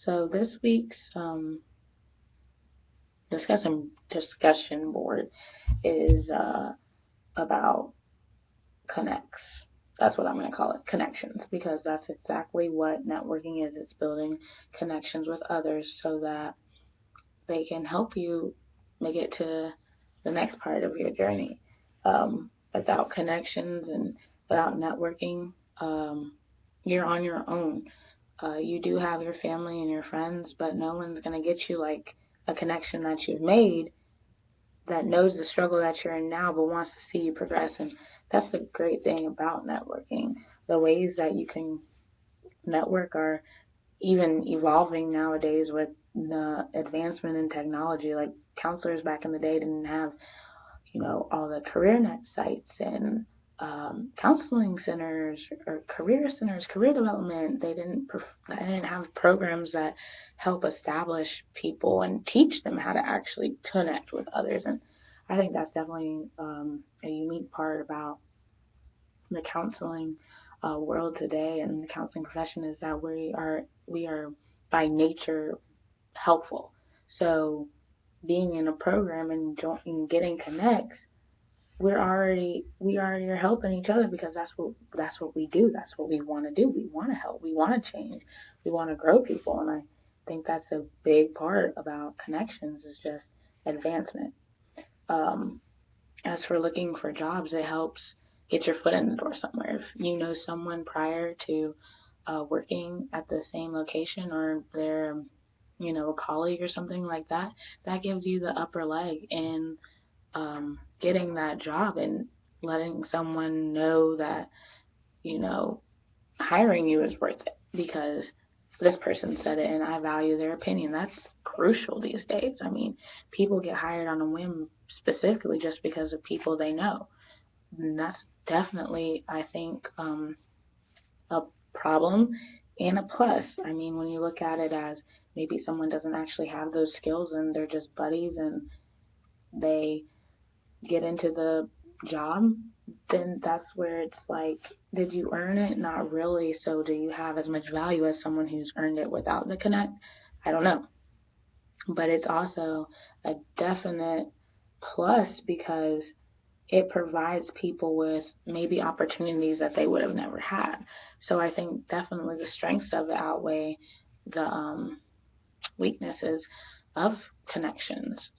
So this week's discussion board is about connects. That's what I'm going to call it, connections, because that's exactly what networking is. It's building connections with others so that they can help you make it to the next part of your journey. Without connections and without networking, you're on your own. You do have your family and your friends, but no one's going to get you like a connection that you've made that knows the struggle that you're in now but wants to see you progress. And that's the great thing about networking. The ways that you can network are even evolving nowadays with the advancement in technology. Like counselors back in the day didn't have, all the career net sites and counseling centers or career centers, career development. They didn't have programs that help establish people and teach them how to actually connect with others. And I think that's definitely a unique part about the counseling world today and the counseling profession is that we are by nature helpful. So being in a program and getting connects, we already are helping each other because that's what we do. That's what we want to do. We want to help. We want to change. We want to grow people, and I think that's a big part about connections is just advancement. Um, as for looking for jobs, it helps get your foot in the door somewhere. If you know someone prior to working at the same location or they're a colleague or something like that, that gives you the upper leg in getting that job and letting someone know that, you know, hiring you is worth it because this person said it and I value their opinion. That's crucial these days. I mean, people get hired on a whim specifically just because of people they know. And that's definitely, I think, a problem and a plus. I mean, when you look at it as maybe someone doesn't actually have those skills and they're just buddies and they get into the job, then that's where it's like, did you earn it? Not really. So do you have as much value as someone who's earned it without the connect? I don't know. But it's also a definite plus because it provides people with maybe opportunities that they would have never had. So I think definitely the strengths of it outweigh the weaknesses of connections.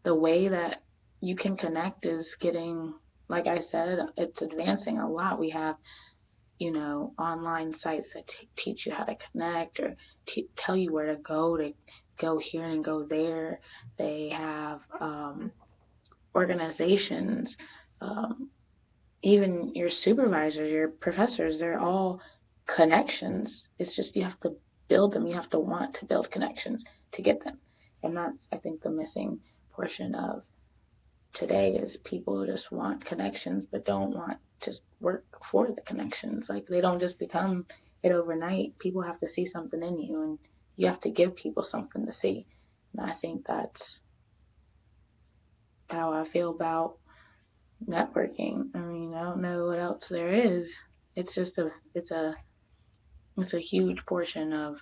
The way that you can connect is getting, like I said, it's advancing a lot. We have, online sites that teach you how to connect or tell you where to go here and go there. They have organizations, um, even your supervisors, your professors, they're all connections. It's just you have to build them. You have to want to build connections to get them. And that's, I think, the missing portion of today is people just want connections but don't want to work for the connections. Like they don't just become it overnight. People have to see something in you and you have to give people something to see. And I think that's how I feel about networking. I mean, I don't know what else there is. It's just it's a huge portion of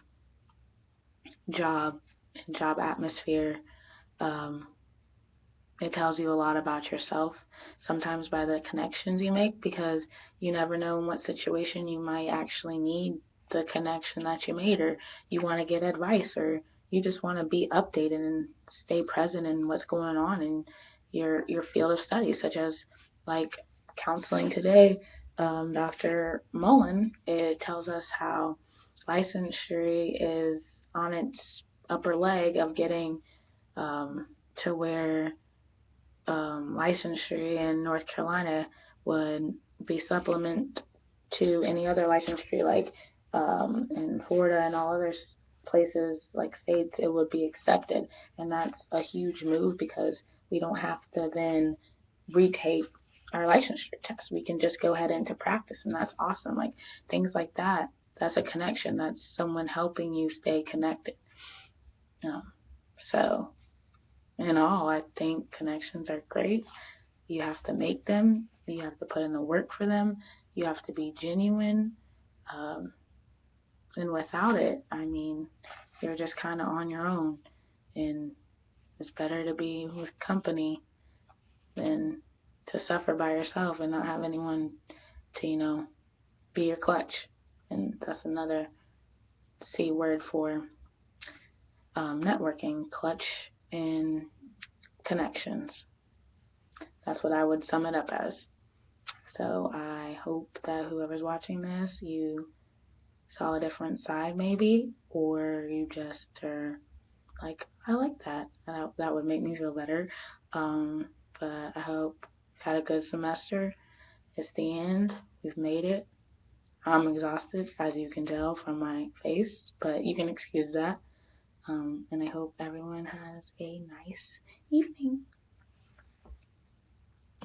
job and job atmosphere. Um, It tells you a lot about yourself, sometimes by the connections you make, because you never know in what situation you might actually need the connection that you made, or you want to get advice, or you just want to be updated and stay present in what's going on in your field of study, such as like counseling today. Dr. Mullen, it tells us how licensure is on its upper leg of getting to where licensure in North Carolina would be supplement to any other licensure, like in Florida and all other places like states, it would be accepted. And that's a huge move because we don't have to then retake our licensure test. We can just go ahead into practice, and that's awesome. Like things like that. That's a connection. That's someone helping you stay connected. Um, so in all, I think connections are great. You have to make them. You have to put in the work for them. You have to be genuine. Um, And without it, I mean, you're just kind of on your own. And it's better to be with company than to suffer by yourself and not have anyone to, be your clutch. And that's another C word for networking, clutch and connections. That's what I would sum it up as. So I hope that whoever's watching this, you saw a different side maybe, or you just are like, I like that. And that would make me feel better. But I hope you had a good semester. It's the end. We've made it. I'm exhausted, as you can tell from my face, but you can excuse that. And I hope everyone has a nice evening.